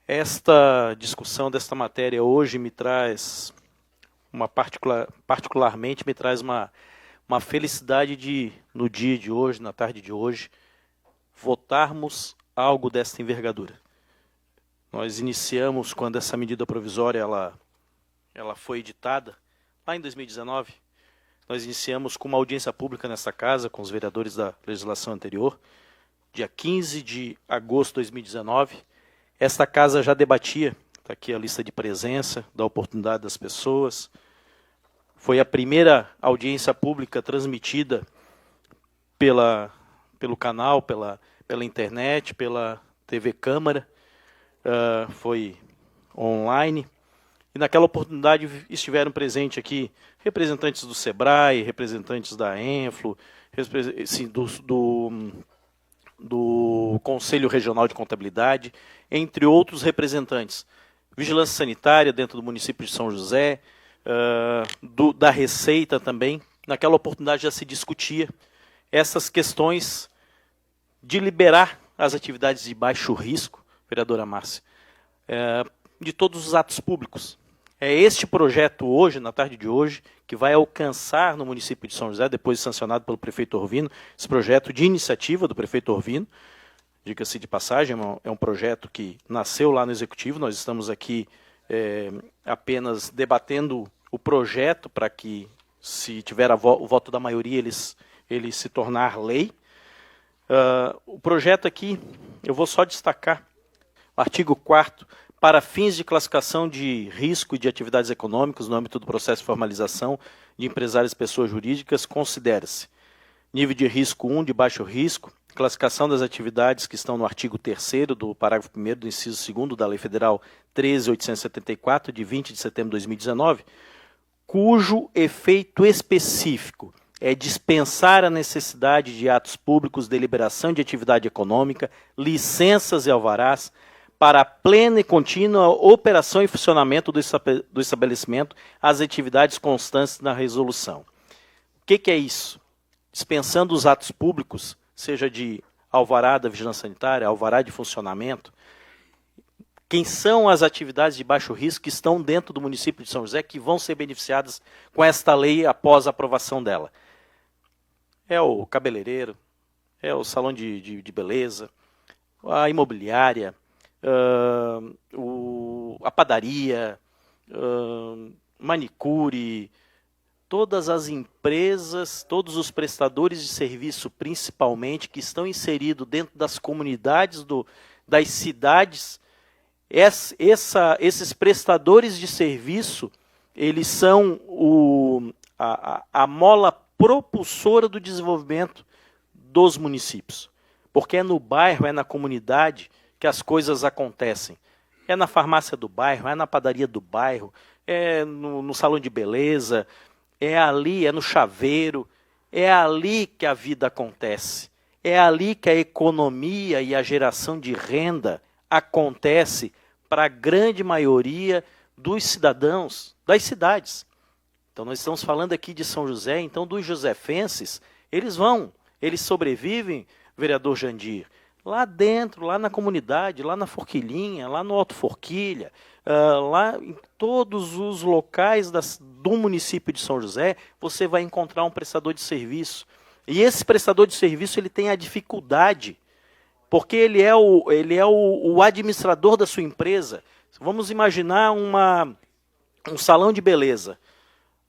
Esta discussão desta matéria hoje me traz particularmente me traz uma felicidade de, no dia de hoje, na tarde de hoje, votarmos algo desta envergadura. Nós iniciamos, quando essa medida provisória ela foi editada, lá em 2019, nós iniciamos com uma audiência pública nesta casa, com os vereadores da legislação anterior, dia 15 de agosto de 2019. Esta casa já debatia, está aqui a lista de presença, da oportunidade das pessoas. Foi a primeira audiência pública transmitida pelo canal, pela internet, pela TV Câmara, foi online. E naquela oportunidade estiveram presentes aqui representantes do SEBRAE, representantes da ENFLO, do Conselho Regional de Contabilidade, entre outros representantes. Vigilância Sanitária dentro do município de São José, da Receita também. Naquela oportunidade já se discutia essas questões de liberar as atividades de baixo risco, vereadora Márcia, de todos os atos públicos. É este projeto hoje, na tarde de hoje, que vai alcançar no município de São José, depois sancionado pelo prefeito Orvino, esse projeto de iniciativa do prefeito Orvino, diga-se de passagem, é um projeto que nasceu lá no Executivo, nós estamos aqui apenas debatendo o projeto para que, se tiver o voto da maioria, ele se tornar lei. O projeto aqui, eu vou só destacar o artigo 4º, para fins de classificação de risco e de atividades econômicas no âmbito do processo de formalização de empresários e pessoas jurídicas, considera-se nível de risco 1, de baixo risco, classificação das atividades que estão no artigo 3º do parágrafo 1º do inciso 2º da Lei Federal 13.874, de 20 de setembro de 2019, cujo efeito específico é dispensar a necessidade de atos públicos, deliberação de atividade econômica, licenças e alvarás, para a plena e contínua operação e funcionamento do estabelecimento, as atividades constantes na resolução. O que é isso? Dispensando os atos públicos, seja de alvará da vigilância sanitária, alvará de funcionamento, quem são as atividades de baixo risco que estão dentro do município de São José que vão ser beneficiadas com esta lei após a aprovação dela? É o cabeleireiro, é o salão de beleza, a imobiliária, a padaria, manicure, todas as empresas, todos os prestadores de serviço, principalmente, que estão inseridos dentro das comunidades das cidades, esses prestadores de serviço, eles são a mola propulsora do desenvolvimento dos municípios. Porque é no bairro, é na comunidade que as coisas acontecem. É na farmácia do bairro, é na padaria do bairro, é no salão de beleza, é ali, é no chaveiro, é ali que a vida acontece. É ali que a economia e a geração de renda acontece para a grande maioria dos cidadãos das cidades. Então nós estamos falando aqui de São José, então dos josefenses, eles sobrevivem, vereador Jandir, lá dentro, lá na comunidade, lá na Forquilhinha, lá no Alto Forquilha, lá em todos os locais do município de São José, você vai encontrar um prestador de serviço. E esse prestador de serviço ele tem a dificuldade, porque ele é o administrador da sua empresa. Vamos imaginar um salão de beleza.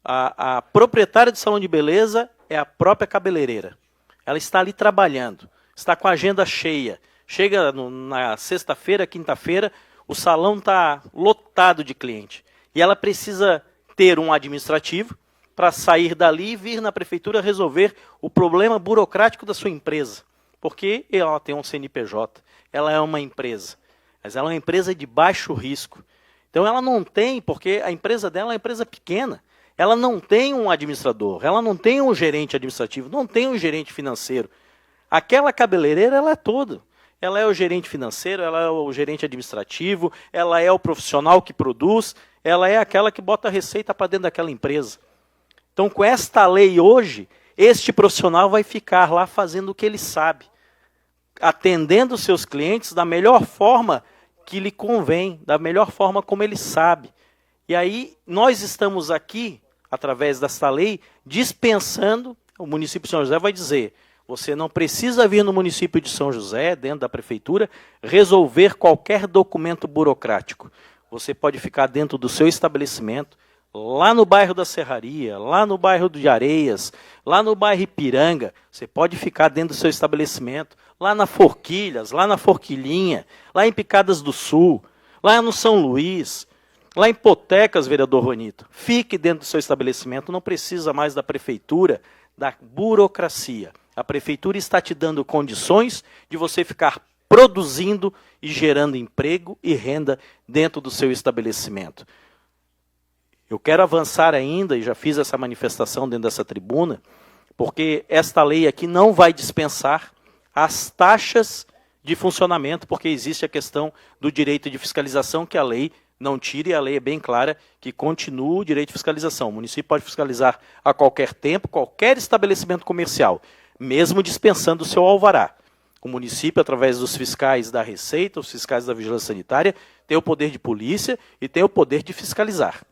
A proprietária do salão de beleza é a própria cabeleireira. Ela está ali trabalhando. Está com a agenda cheia. Chega na sexta-feira, quinta-feira, o salão está lotado de cliente. E ela precisa ter um administrativo para sair dali e vir na prefeitura resolver o problema burocrático da sua empresa. Porque ela tem um CNPJ, ela é uma empresa. Mas ela é uma empresa de baixo risco. Então ela não tem, porque a empresa dela é uma empresa pequena. Ela não tem um administrador, ela não tem um gerente administrativo, não tem um gerente financeiro. Aquela cabeleireira, ela é toda. Ela é o gerente financeiro, ela é o gerente administrativo, ela é o profissional que produz, ela é aquela que bota a receita para dentro daquela empresa. Então, com esta lei hoje, este profissional vai ficar lá fazendo o que ele sabe, atendendo os seus clientes da melhor forma que lhe convém, da melhor forma como ele sabe. E aí nós estamos aqui, através desta lei, dispensando, o município de São José vai dizer, você não precisa vir no município de São José, dentro da prefeitura, resolver qualquer documento burocrático. Você pode ficar dentro do seu estabelecimento, lá no bairro da Serraria, lá no bairro de Areias, lá no bairro Ipiranga, você pode ficar dentro do seu estabelecimento, lá na Forquilhas, lá na Forquilhinha, lá em Picadas do Sul, lá no São Luís, lá em Potecas, vereador Juanito. Fique dentro do seu estabelecimento, não precisa mais da prefeitura, da burocracia. A prefeitura está te dando condições de você ficar produzindo e gerando emprego e renda dentro do seu estabelecimento. Eu quero avançar ainda, e já fiz essa manifestação dentro dessa tribuna, porque esta lei aqui não vai dispensar as taxas de funcionamento, porque existe a questão do direito de fiscalização, que a lei não tira, e a lei é bem clara que continua o direito de fiscalização. O município pode fiscalizar a qualquer tempo, qualquer estabelecimento comercial, mesmo dispensando o seu alvará. O município, através dos fiscais da Receita, os fiscais da Vigilância Sanitária, tem o poder de polícia e tem o poder de fiscalizar.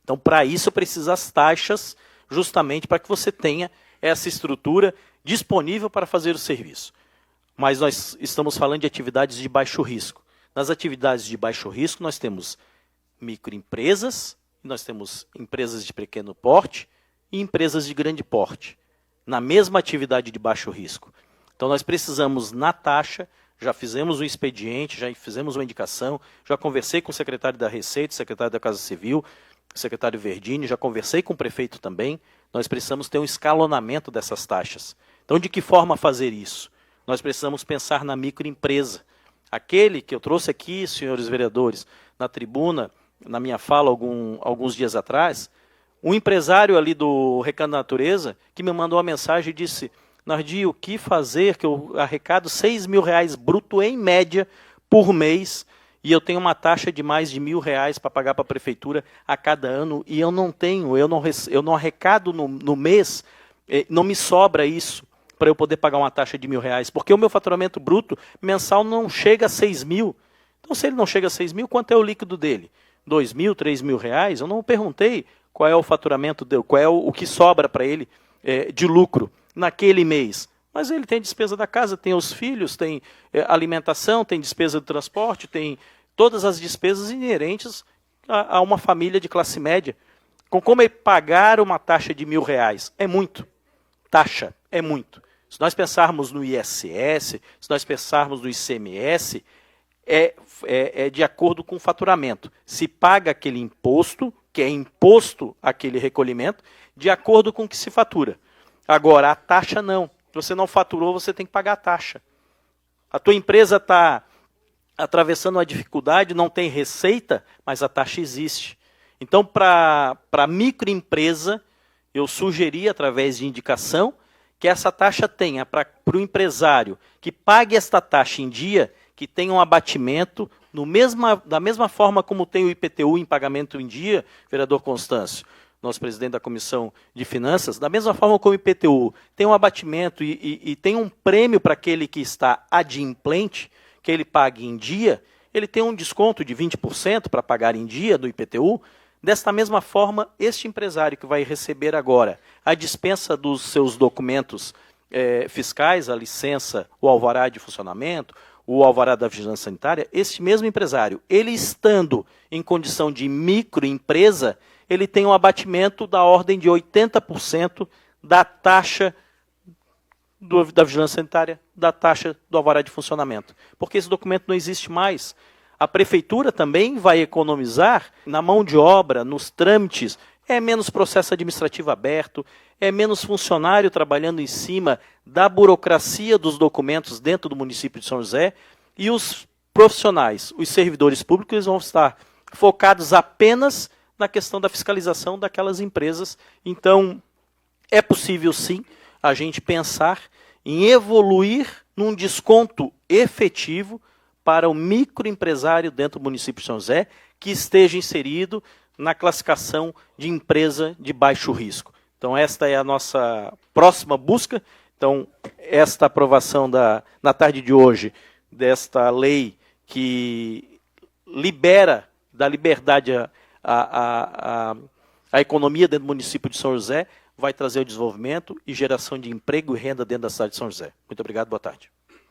Então, para isso, precisa as taxas, justamente para que você tenha essa estrutura disponível para fazer o serviço. Mas nós estamos falando de atividades de baixo risco. Nas atividades de baixo risco, nós temos microempresas, nós temos empresas de pequeno porte e empresas de grande porte, na mesma atividade de baixo risco. Então, nós precisamos, na taxa, já fizemos um expediente, já fizemos uma indicação, já conversei com o secretário da Receita, o secretário da Casa Civil, o secretário Verdini, já conversei com o prefeito também, nós precisamos ter um escalonamento dessas taxas. Então, de que forma fazer isso? Nós precisamos pensar na microempresa. Aquele que eu trouxe aqui, senhores vereadores, na tribuna, na minha fala alguns dias atrás, um empresário ali do Recanto da Natureza, que me mandou uma mensagem e disse, Nardi, o que fazer, que eu arrecado R$6.000 bruto em média por mês, e eu tenho uma taxa de mais de R$1.000 para pagar para a prefeitura a cada ano, e eu não tenho, eu não arrecado no mês, não me sobra isso para eu poder pagar uma taxa de R$1.000, porque o meu faturamento bruto mensal não chega a 6.000. Então, se ele não chega a 6.000, quanto é o líquido dele? R$2.000, R$3.000? Eu não perguntei qual é o faturamento dele, qual é o que sobra para ele de lucro naquele mês. Mas ele tem despesa da casa, tem os filhos, tem alimentação, tem despesa do transporte, tem todas as despesas inerentes a uma família de classe média. Com como ele pagar uma taxa de R$1.000? É muito. Taxa é muito. Se nós pensarmos no ISS, se nós pensarmos no ICMS, é de acordo com o faturamento. Se paga aquele imposto, que é imposto aquele recolhimento, de acordo com o que se fatura. Agora, a taxa não. Se você não faturou, você tem que pagar a taxa. A tua empresa está atravessando uma dificuldade, não tem receita, mas a taxa existe. Então, para a microempresa, eu sugeri, através de indicação, que essa taxa tenha para o empresário que pague esta taxa em dia, que tenha um abatimento, da mesma forma como tem o IPTU em pagamento em dia, vereador Constâncio, nosso presidente da Comissão de Finanças, da mesma forma como o IPTU tem um abatimento e tem um prêmio para aquele que está adimplente, que ele pague em dia, ele tem um desconto de 20% para pagar em dia do IPTU. Desta mesma forma, este empresário que vai receber agora a dispensa dos seus documentos fiscais, a licença, o alvará de funcionamento, o alvará da vigilância sanitária, este mesmo empresário, ele estando em condição de microempresa, ele tem um abatimento da ordem de 80% da taxa da vigilância sanitária, da taxa do alvará de funcionamento. Porque esse documento não existe mais. A prefeitura também vai economizar na mão de obra, nos trâmites, é menos processo administrativo aberto, é menos funcionário trabalhando em cima da burocracia dos documentos dentro do município de São José, e os profissionais, os servidores públicos, vão estar focados apenas na questão da fiscalização daquelas empresas. Então, é possível sim a gente pensar em evoluir num desconto efetivo para o microempresário dentro do município de São José, que esteja inserido na classificação de empresa de baixo risco. Então, esta é a nossa próxima busca. Então, esta aprovação na tarde de hoje, desta lei que dá liberdade à economia dentro do município de São José, vai trazer o desenvolvimento e geração de emprego e renda dentro da cidade de São José. Muito obrigado, boa tarde.